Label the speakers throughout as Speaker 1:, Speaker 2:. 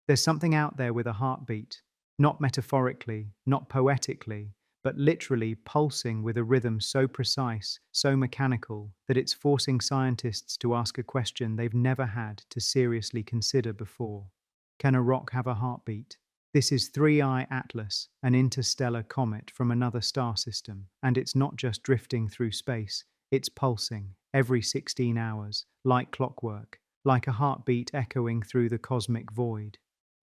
Speaker 1: There's something out there with a heartbeat, not metaphorically, not poetically, but literally pulsing with a rhythm so precise, so mechanical, that it's forcing scientists to ask a question they've never had to seriously consider before. Can a rock have a heartbeat? This is 3I Atlas, an interstellar comet from another star system, and it's not just drifting through space, it's pulsing every 16 hours, like clockwork, like a heartbeat echoing through the cosmic void.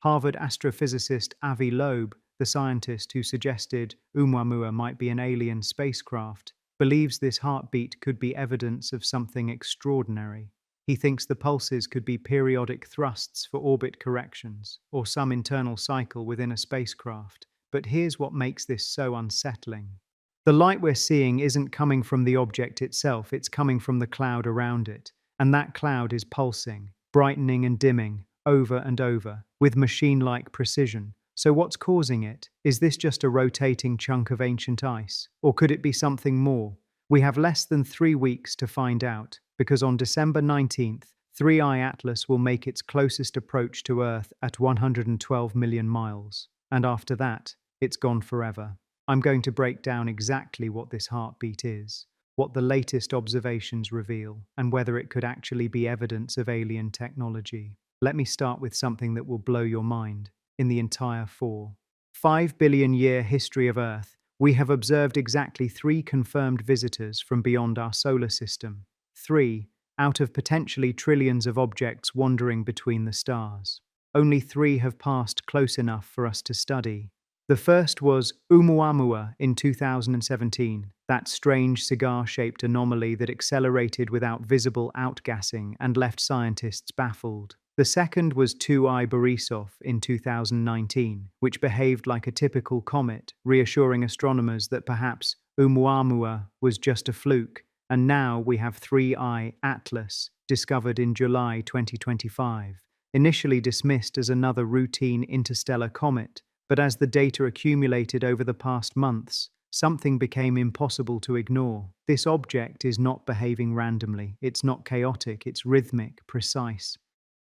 Speaker 1: Harvard astrophysicist Avi Loeb, the scientist who suggested Oumuamua might be an alien spacecraft, believes this heartbeat could be evidence of something extraordinary. He thinks the pulses could be periodic thrusts for orbit corrections, or some internal cycle within a spacecraft. But here's what makes this so unsettling. The light we're seeing isn't coming from the object itself, it's coming from the cloud around it. And that cloud is pulsing, brightening and dimming, over and over, with machine-like precision. So what's causing it? Is this just a rotating chunk of ancient ice? Or could it be something more? We have less than 3 weeks to find out, because on December 19th, 3I Atlas will make its closest approach to Earth at 112 million miles. And after that, it's gone forever. I'm going to break down exactly what this heartbeat is, what the latest observations reveal, and whether it could actually be evidence of alien technology. Let me start with something that will blow your mind. In the entire 5 billion year history of Earth, we have observed exactly 3 confirmed visitors from beyond our solar system. 3 out of potentially trillions of objects wandering between the stars. Only 3 have passed close enough for us to study. The first was Oumuamua in 2017, that strange cigar-shaped anomaly that accelerated without visible outgassing and left scientists baffled. The second was 2I Borisov in 2019, which behaved like a typical comet, reassuring astronomers that perhaps Oumuamua was just a fluke. And now we have 3I Atlas, discovered in July 2025, initially dismissed as another routine interstellar comet. But as the data accumulated over the past months, something became impossible to ignore. This object is not behaving randomly. It's not chaotic. It's rhythmic, precise,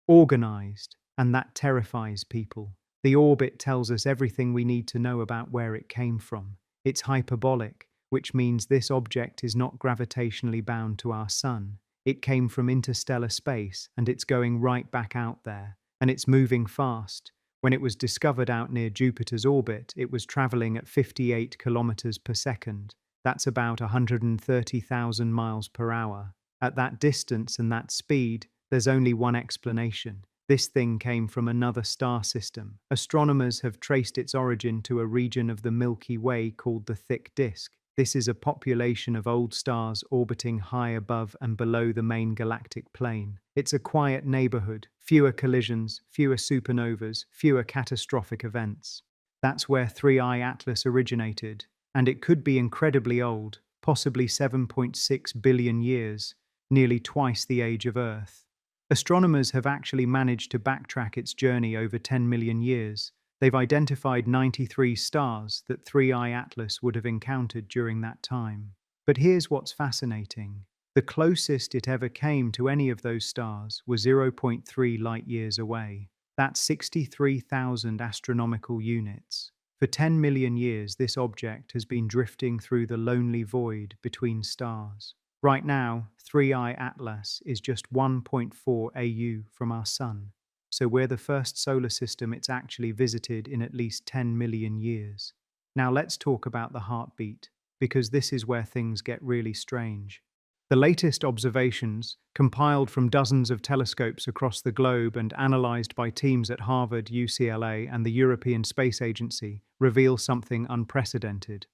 Speaker 1: organized, and that terrifies people. The orbit tells us everything we need to know about where it came from. It's hyperbolic, which means this object is not gravitationally bound to our sun. It came from interstellar space, and it's going right back out there. And it's moving fast. When it was discovered out near Jupiter's orbit, it was traveling at 58 kilometers per second. That's about 130,000 miles per hour. At that distance and that speed, there's only one explanation. This thing came from another star system. Astronomers have traced its origin to a region of the Milky Way called the Thick Disk. This is a population of old stars orbiting high above and below the main galactic plane. It's a quiet neighborhood, fewer collisions, fewer supernovas, fewer catastrophic events. That's where 3I Atlas originated, and it could be incredibly old, possibly 7.6 billion years, nearly twice the age of Earth. Astronomers have actually managed to backtrack its journey over 10 million years. They've identified 93 stars that 3I Atlas would have encountered during that time. But here's what's fascinating. The closest it ever came to any of those stars was 0.3 light-years away. That's 63,000 astronomical units. For 10 million years, this object has been drifting through the lonely void between stars. Right now, 3I Atlas is just 1.4 AU from our Sun. So we're the first solar system it's actually visited in at least 10 million years. Now let's talk about the heartbeat, because this is where things get really strange. The latest observations, compiled from dozens of telescopes across the globe and analyzed by teams at Harvard, UCLA, and the European Space Agency, reveal something unprecedented.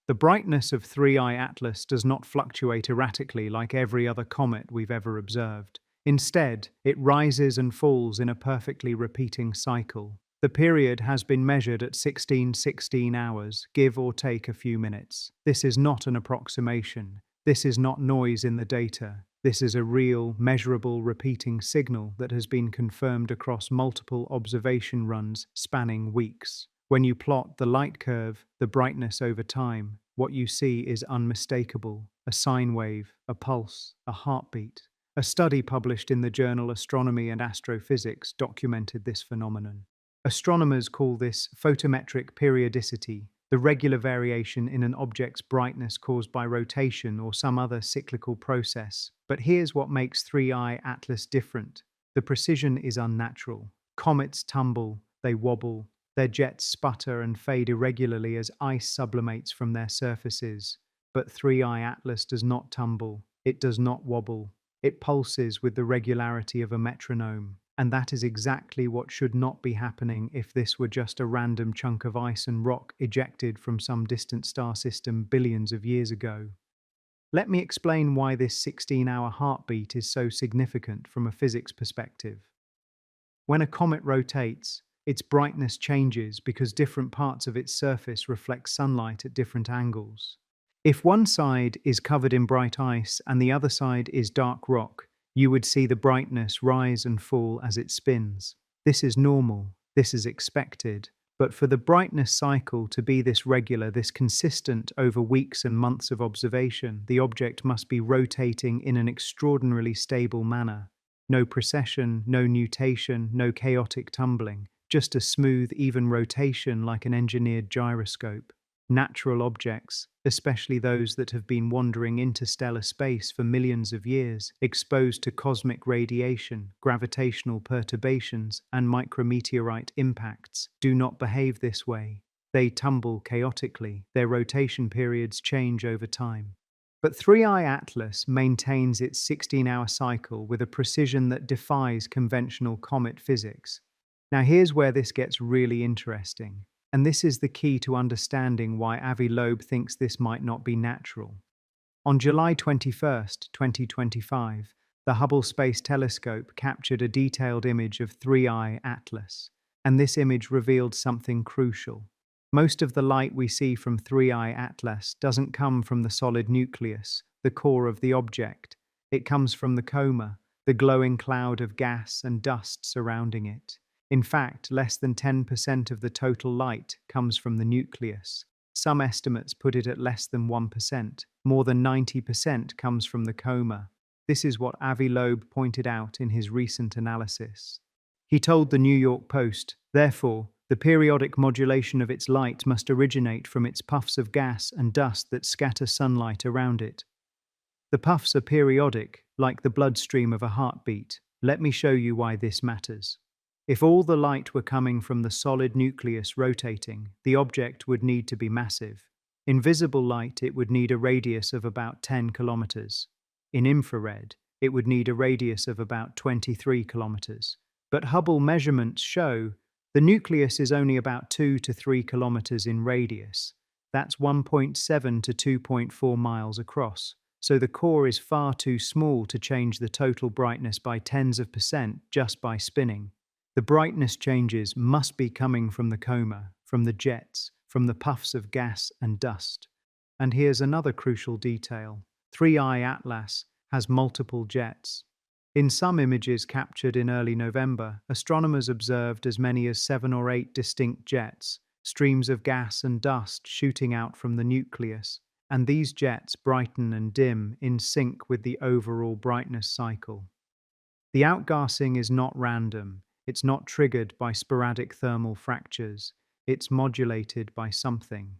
Speaker 1: The brightness of 3I Atlas does not fluctuate erratically like every other comet we've ever observed. Instead, it rises and falls in a perfectly repeating cycle. The period has been measured at 1616 hours, give or take a few minutes. This is not an approximation. This is not noise in the data. This is a real, measurable, repeating signal that has been confirmed across multiple observation runs spanning weeks. When you plot the light curve, the brightness over time, what you see is unmistakable: a sine wave, a pulse, a heartbeat. A study published in the journal Astronomy and Astrophysics documented this phenomenon. Astronomers call this photometric periodicity, the regular variation in an object's brightness caused by rotation or some other cyclical process. But here's what makes 3i Atlas different. The precision is unnatural. Comets tumble, they wobble, their jets sputter and fade irregularly as ice sublimates from their surfaces. But 3i Atlas does not tumble, it does not wobble, it pulses with the regularity of a metronome. And that is exactly what should not be happening if this were just a random chunk of ice and rock ejected from some distant star system billions of years ago. Let me explain why this 16-hour heartbeat is so significant from a physics perspective. When a comet rotates, its brightness changes because different parts of its surface reflect sunlight at different angles. If one side is covered in bright ice and the other side is dark rock, you would see the brightness rise and fall as it spins. This is normal, this is expected, but for the brightness cycle to be this regular, this consistent over weeks and months of observation, the object must be rotating in an extraordinarily stable manner. No precession, no nutation, no chaotic tumbling, just a smooth, even rotation like an engineered gyroscope. Natural objects, especially those that have been wandering interstellar space for millions of years, exposed to cosmic radiation, gravitational perturbations, and micrometeorite impacts, do not behave this way. They tumble chaotically, their rotation periods change over time. But 3i Atlas maintains its 16-hour cycle with a precision that defies conventional comet physics. Now here's where this gets really interesting. And this is the key to understanding why Avi Loeb thinks this might not be natural. On July 21st, 2025, the Hubble Space Telescope captured a detailed image of 3i Atlas, and this image revealed something crucial. Most of the light we see from 3i Atlas doesn't come from the solid nucleus, the core of the object. It comes from the coma, the glowing cloud of gas and dust surrounding it. In fact, less than 10% of the total light comes from the nucleus. Some estimates put it at less than 1%. More than 90% comes from the coma. This is what Avi Loeb pointed out in his recent analysis. He told the New York Post, therefore, the periodic modulation of its light must originate from its puffs of gas and dust that scatter sunlight around it. The puffs are periodic, like the bloodstream of a heartbeat. Let me show you why this matters. If all the light were coming from the solid nucleus rotating, the object would need to be massive. In visible light, it would need a radius of about 10 kilometers. In infrared, it would need a radius of about 23 kilometers. But Hubble measurements show the nucleus is only about 2 to 3 kilometers in radius. That's 1.7 to 2.4 miles across. So the core is far too small to change the total brightness by tens of percent just by spinning. The brightness changes must be coming from the coma, from the jets, from the puffs of gas and dust. And here's another crucial detail. 3i Atlas has multiple jets. In some images captured in early November, astronomers observed as many as 7 or 8 distinct jets, streams of gas and dust shooting out from the nucleus, and these jets brighten and dim in sync with the overall brightness cycle. The outgassing is not random. It's not triggered by sporadic thermal fractures. It's modulated by something.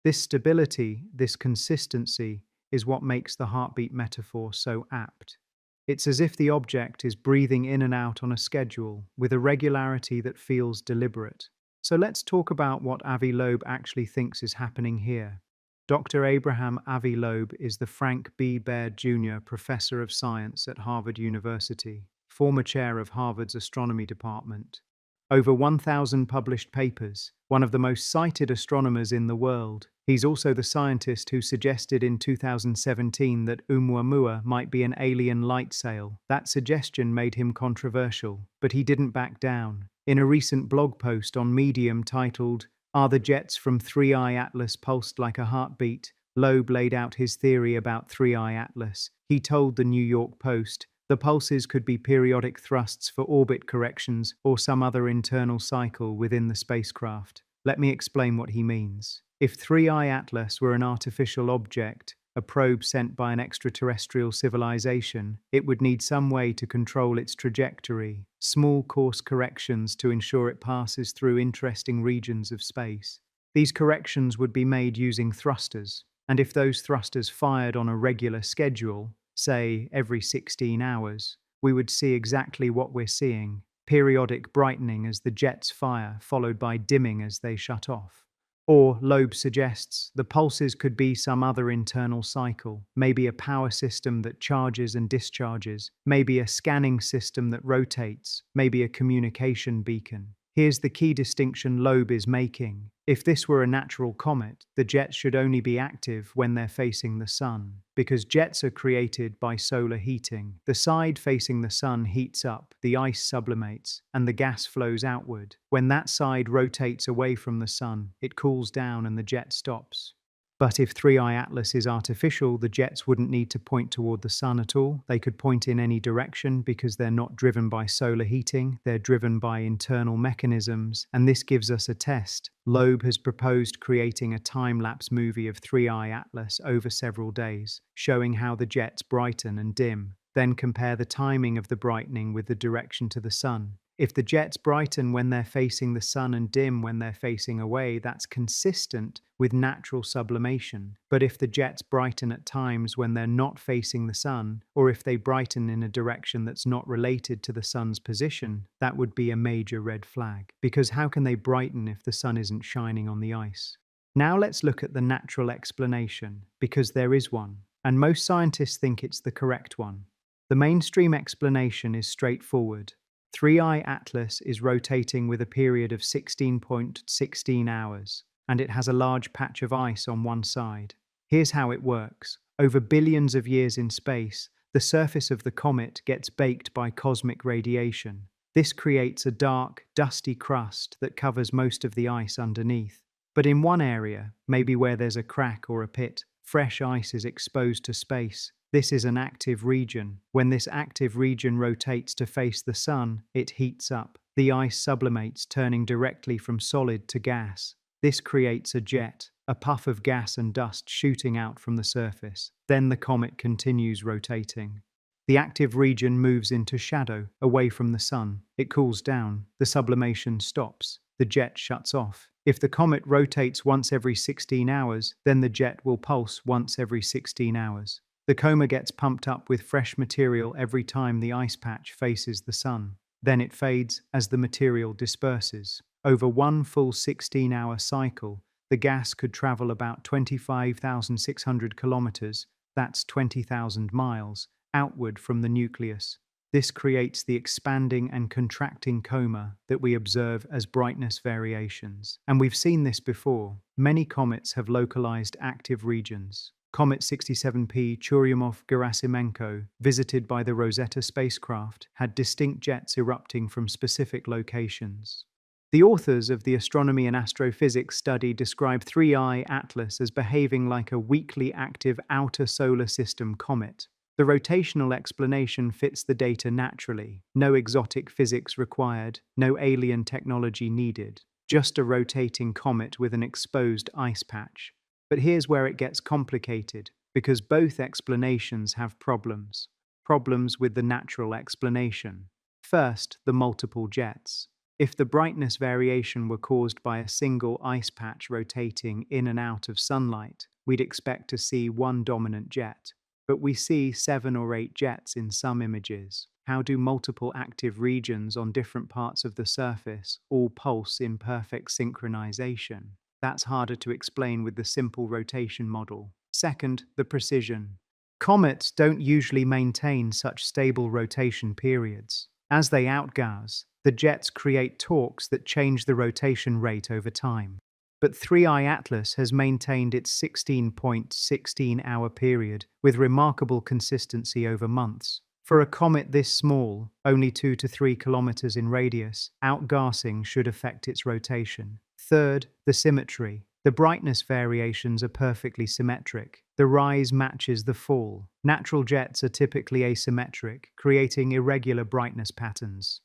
Speaker 1: This stability, this consistency, is what makes the heartbeat metaphor so apt. It's as if the object is breathing in and out on a schedule, with a regularity that feels deliberate. So let's talk about what Avi Loeb actually thinks is happening here. Dr. Abraham Avi Loeb is the Frank B. Baird Jr. Professor of Science at Harvard University, former chair of Harvard's astronomy department. Over 1,000 published papers, one of the most cited astronomers in the world. He's also the scientist who suggested in 2017 that Oumuamua might be an alien light sail. That suggestion made him controversial, but he didn't back down. In a recent blog post on Medium titled, "Are the Jets from 3i Atlas Pulsed Like a Heartbeat?" Loeb laid out his theory about 3i Atlas. He told the New York Post, the pulses could be periodic thrusts for orbit corrections or some other internal cycle within the spacecraft. Let me explain what he means. If 3i Atlas were an artificial object, a probe sent by an extraterrestrial civilization, it would need some way to control its trajectory, small course corrections to ensure it passes through interesting regions of space. These corrections would be made using thrusters, and if those thrusters fired on a regular schedule, say every 16 hours, we would see exactly what we're seeing: periodic brightening as the jets fire, followed by dimming as they shut off. Or, Loeb suggests, the pulses could be some other internal cycle, maybe a power system that charges and discharges, maybe a scanning system that rotates, maybe a communication beacon. Here's the key distinction Loeb is making. If this were a natural comet, the jets should only be active when they're facing the sun, because jets are created by solar heating. The side facing the sun heats up, the ice sublimates, and the gas flows outward. When that side rotates away from the sun, it cools down and the jet stops. But if 3i Atlas is artificial, the jets wouldn't need to point toward the sun at all. They could point in any direction because they're not driven by solar heating, they're driven by internal mechanisms, and this gives us a test. Loeb has proposed creating a time-lapse movie of 3i Atlas over several days, showing how the jets brighten and dim. Then compare the timing of the brightening with the direction to the sun. If the jets brighten when they're facing the sun and dim when they're facing away, that's consistent with natural sublimation. But if the jets brighten at times when they're not facing the sun, or if they brighten in a direction that's not related to the sun's position, that would be a major red flag. Because how can they brighten if the sun isn't shining on the ice? Now let's look at the natural explanation, because there is one, and most scientists think it's the correct one. The mainstream explanation is straightforward. 3i Atlas is rotating with a period of 16.16 hours, and it has a large patch of ice on one side. Here's how it works. Over billions of years in space, the surface of the comet gets baked by cosmic radiation. This creates a dark, dusty crust that covers most of the ice underneath. But in one area, maybe where there's a crack or a pit, fresh ice is exposed to space. This is an active region. When this active region rotates to face the sun, it heats up. The ice sublimates, turning directly from solid to gas. This creates a jet, a puff of gas and dust shooting out from the surface. Then the comet continues rotating. The active region moves into shadow, away from the sun. It cools down. The sublimation stops. The jet shuts off. If the comet rotates once every 16 hours, then the jet will pulse once every 16 hours. The coma gets pumped up with fresh material every time the ice patch faces the sun. Then it fades as the material disperses. Over one full 16-hour cycle, the gas could travel about 25,600 kilometers, that's 20,000 miles, outward from the nucleus. This creates the expanding and contracting coma that we observe as brightness variations. And we've seen this before. Many comets have localized active regions. Comet 67P Churyumov-Gerasimenko, visited by the Rosetta spacecraft, had distinct jets erupting from specific locations. The authors of the Astronomy and Astrophysics study describe 3i Atlas as behaving like a weakly active outer solar system comet. The rotational explanation fits the data naturally. No exotic physics required, no alien technology needed. Just a rotating comet with an exposed ice patch. But here's where it gets complicated, because both explanations have problems. Problems with the natural explanation. First, the multiple jets. If the brightness variation were caused by a single ice patch rotating in and out of sunlight, we'd expect to see one dominant jet. But we see 7 or 8 jets in some images. How do multiple active regions on different parts of the surface all pulse in perfect synchronization? That's harder to explain with the simple rotation model. Second, the precision. Comets don't usually maintain such stable rotation periods. As they outgas, the jets create torques that change the rotation rate over time. But 3i Atlas has maintained its 16.16-hour period with remarkable consistency over months. For a comet this small, only 2 to 3 kilometers in radius, outgassing should affect its rotation. Third, the symmetry. The brightness variations are perfectly symmetric. The rise matches the fall. Natural jets are typically asymmetric, creating irregular brightness patterns.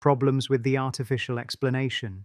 Speaker 1: Problems with the artificial explanation.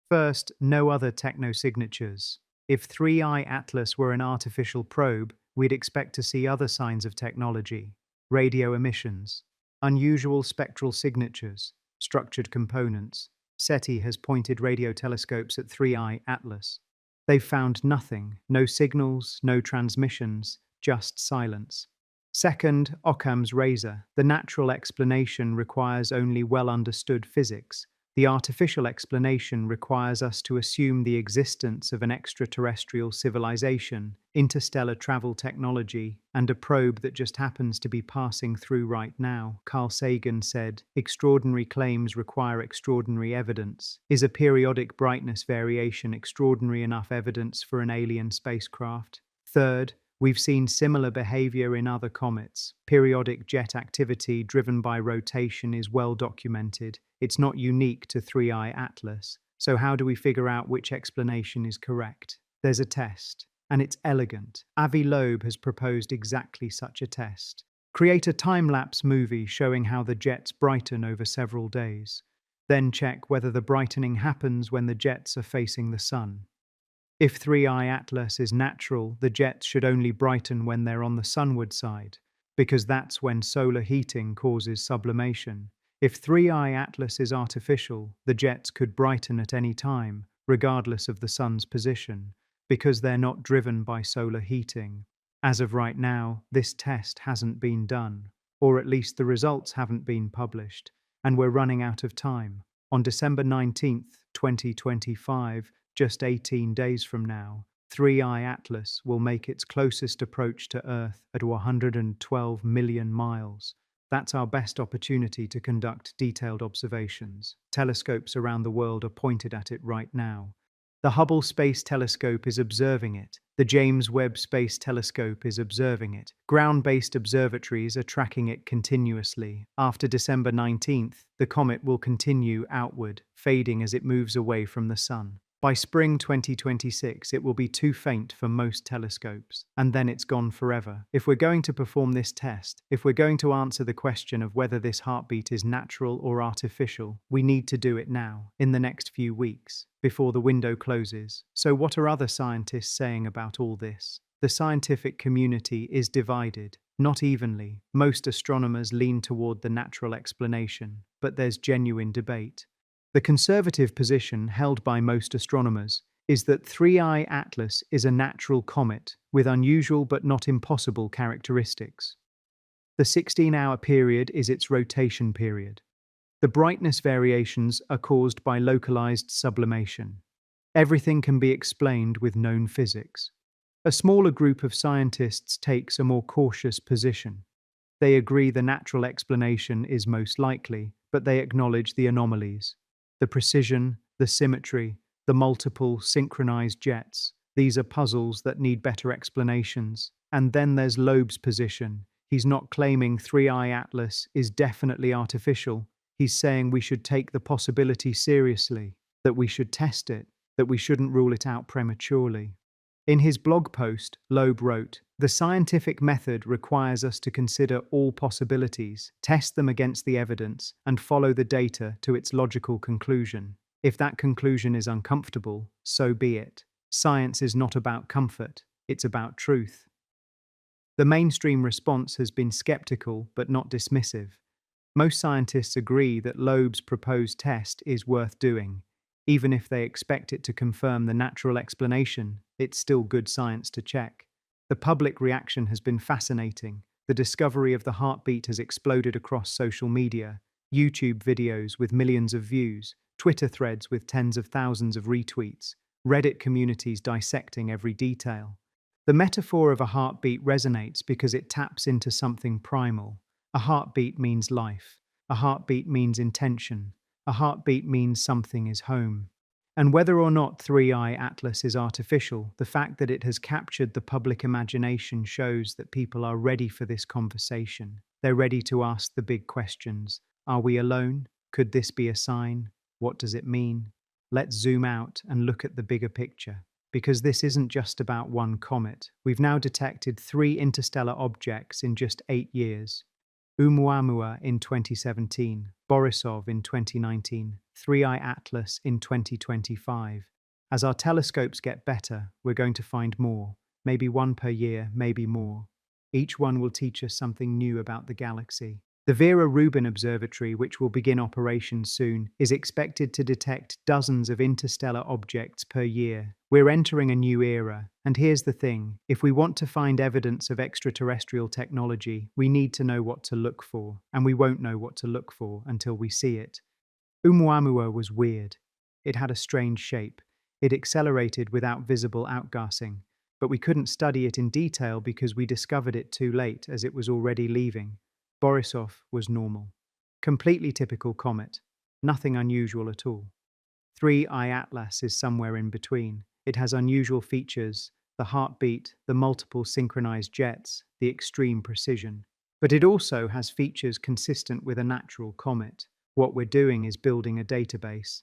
Speaker 1: First, no other technosignatures. If 3i Atlas were an artificial probe, we'd expect to see other signs of technology. Radio emissions, unusual spectral signatures, structured components. SETI has pointed radio telescopes at 3i Atlas. They've found nothing, no signals, no transmissions, just silence. Second, Occam's razor. The natural explanation requires only well-understood physics. The artificial explanation requires us to assume the existence of an extraterrestrial civilization, interstellar travel technology, and a probe that just happens to be passing through right now. Carl Sagan said, "Extraordinary claims require extraordinary evidence. Is a periodic brightness variation extraordinary enough evidence for an alien spacecraft?" Third, we've seen similar behavior in other comets. Periodic jet activity driven by rotation is well documented. It's not unique to 3i Atlas. So how do we figure out which explanation is correct? There's a test, and it's elegant. Avi Loeb has proposed exactly such a test. Create a time-lapse movie showing how the jets brighten over several days. Then check whether the brightening happens when the jets are facing the sun. If 3i Atlas is natural, the jets should only brighten when they're on the sunward side, because that's when solar heating causes sublimation. If 3i Atlas is artificial, the jets could brighten at any time, regardless of the sun's position, because they're not driven by solar heating. As of right now, this test hasn't been done, or at least the results haven't been published, and we're running out of time. On December 19th, 2025, just 18 days from now, 3i Atlas will make its closest approach to Earth at 112 million miles. That's our best opportunity to conduct detailed observations. Telescopes around the world are pointed at it right now. The Hubble Space Telescope is observing it. The James Webb Space Telescope is observing it. Ground-based observatories are tracking it continuously. After December 19th, the comet will continue outward, fading as it moves away from the sun. By spring 2026, it will be too faint for most telescopes, and then it's gone forever. If we're going to perform this test, if we're going to answer the question of whether this heartbeat is natural or artificial, we need to do it now, in the next few weeks, before the window closes. So what are other scientists saying about all this? The scientific community is divided, not evenly. Most astronomers lean toward the natural explanation, but there's genuine debate. The conservative position held by most astronomers is that 3i Atlas is a natural comet with unusual but not impossible characteristics. The 16-hour period is its rotation period. The brightness variations are caused by localized sublimation. Everything can be explained with known physics. A smaller group of scientists takes a more cautious position. They agree the natural explanation is most likely, but they acknowledge the anomalies. The precision, the symmetry, the multiple synchronized jets. These are puzzles that need better explanations. And then there's Loeb's position. He's not claiming 3i Atlas is definitely artificial. He's saying we should take the possibility seriously, that we should test it, that we shouldn't rule it out prematurely. In his blog post, Loeb wrote, "The scientific method requires us to consider all possibilities, test them against the evidence, and follow the data to its logical conclusion. If that conclusion is uncomfortable, so be it. Science is not about comfort, it's about truth." The mainstream response has been skeptical but not dismissive. Most scientists agree that Loeb's proposed test is worth doing. Even if they expect it to confirm the natural explanation, it's still good science to check. The public reaction has been fascinating. The discovery of the heartbeat has exploded across social media. YouTube videos with millions of views, Twitter threads with tens of thousands of retweets, Reddit communities dissecting every detail. The metaphor of a heartbeat resonates because it taps into something primal. A heartbeat means life. A heartbeat means intention. A heartbeat means something is home. And whether or not 3i Atlas is artificial, the fact that it has captured the public imagination shows that people are ready for this conversation. They're ready to ask the big questions. Are we alone? Could this be a sign? What does it mean? Let's zoom out and look at the bigger picture. Because this isn't just about one comet. We've now detected 3 interstellar objects in just 8 years. Oumuamua in 2017, Borisov in 2019, 3i Atlas in 2025. As our telescopes get better, we're going to find more, maybe one per year, maybe more. Each one will teach us something new about the galaxy. The Vera Rubin Observatory, which will begin operations soon, is expected to detect dozens of interstellar objects per year. We're entering a new era, and here's the thing: if we want to find evidence of extraterrestrial technology, we need to know what to look for, and we won't know what to look for until we see it. Oumuamua was weird. It had a strange shape. It accelerated without visible outgassing, but we couldn't study it in detail because we discovered it too late as it was already leaving. Borisov was normal. Completely typical comet. Nothing unusual at all. 3I Atlas is somewhere in between. It has unusual features: the heartbeat, the multiple synchronized jets, the extreme precision. But it also has features consistent with a natural comet. What we're doing is building a database,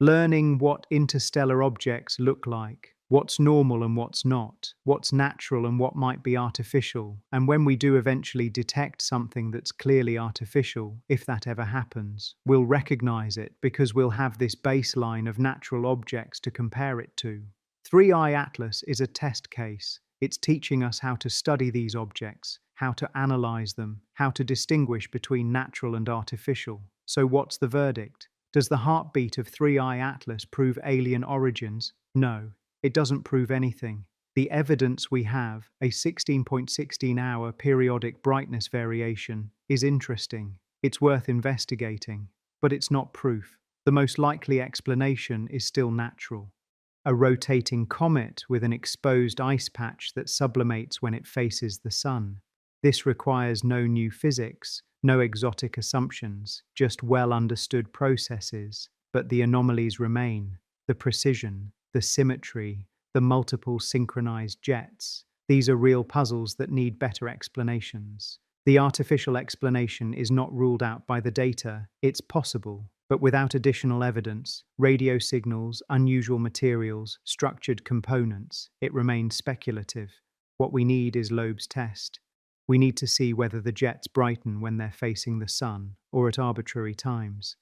Speaker 1: learning what interstellar objects look like, what's normal and what's not, what's natural and what might be artificial. And when we do eventually detect something that's clearly artificial, if that ever happens, we'll recognize it because we'll have this baseline of natural objects to compare it to. 3I Atlas is a test case. It's teaching us how to study these objects, how to analyze them, how to distinguish between natural and artificial. So what's the verdict? Does the heartbeat of 3I Atlas prove alien origins? No, it doesn't prove anything. The evidence we have, a 16.16-hour periodic brightness variation, is interesting. It's worth investigating, but it's not proof. The most likely explanation is still natural. A rotating comet with an exposed ice patch that sublimates when it faces the sun. This requires no new physics, no exotic assumptions, just well-understood processes. But the anomalies remain: the precision, the symmetry, the multiple synchronized jets. These are real puzzles that need better explanations. The artificial explanation is not ruled out by the data. It's possible, but without additional evidence, radio signals, unusual materials, structured components, it remains speculative. What we need is Loeb's test. We need to see whether the jets brighten when they're facing the sun or at arbitrary times.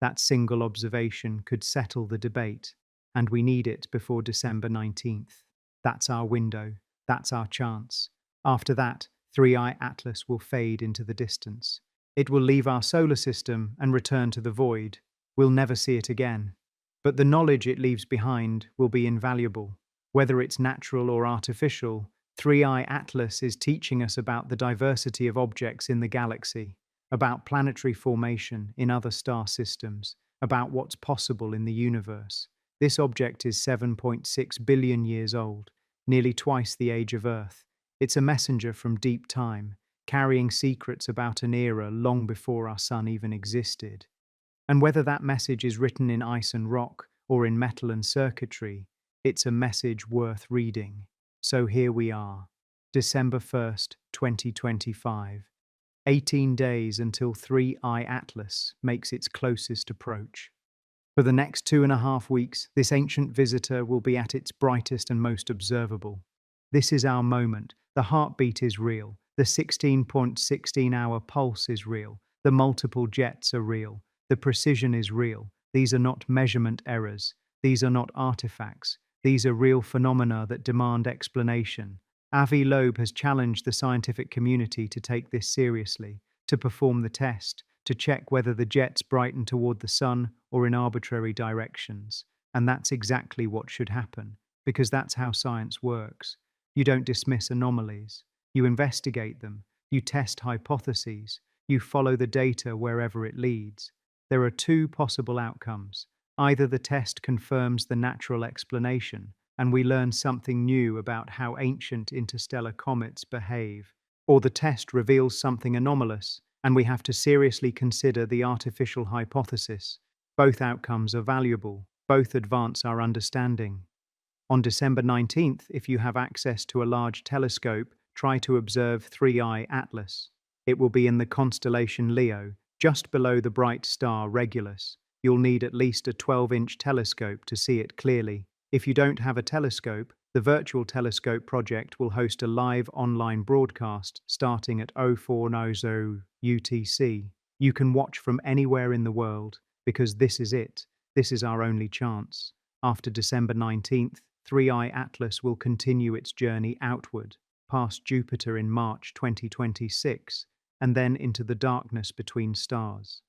Speaker 1: That single observation could settle the debate, and we need it before December 19th. That's our window. That's our chance. After that, 3I Atlas will fade into the distance. It will leave our solar system and return to the void. We'll never see it again. But the knowledge it leaves behind will be invaluable. Whether it's natural or artificial, 3I Atlas is teaching us about the diversity of objects in the galaxy, about planetary formation in other star systems, about what's possible in the universe. This object is 7.6 billion years old, nearly twice the age of Earth. It's a messenger from deep time, carrying secrets about an era long before our sun even existed. And whether that message is written in ice and rock or in metal and circuitry, it's a message worth reading. So here we are, December 1st, 2025. 18 days until 3I Atlas makes its closest approach. For the next 2.5 weeks, this ancient visitor will be at its brightest and most observable. This is our moment. The heartbeat is real. The 16.16-hour pulse is real. The multiple jets are real. The precision is real. These are not measurement errors. These are not artifacts. These are real phenomena that demand explanation. Avi Loeb has challenged the scientific community to take this seriously, to perform the test, to check whether the jets brighten toward the sun or in arbitrary directions. And that's exactly what should happen, because that's how science works. You don't dismiss anomalies. You investigate them. You test hypotheses. You follow the data wherever it leads. There are two possible outcomes. Either the test confirms the natural explanation, and we learn something new about how ancient interstellar comets behave, or the test reveals something anomalous, and we have to seriously consider the artificial hypothesis. Both outcomes are valuable. Both advance our understanding. On December 19th, if you have access to a large telescope, try to observe 3I Atlas. It will be in the constellation Leo, just below the bright star Regulus. You'll need at least a 12-inch telescope to see it clearly. If you don't have a telescope, the Virtual Telescope Project will host a live online broadcast starting at 0490 UTC. You can watch from anywhere in the world, because this is it. This is our only chance. After December 19th, 3I Atlas will continue its journey outward, past Jupiter in March 2026, and then into the darkness between stars.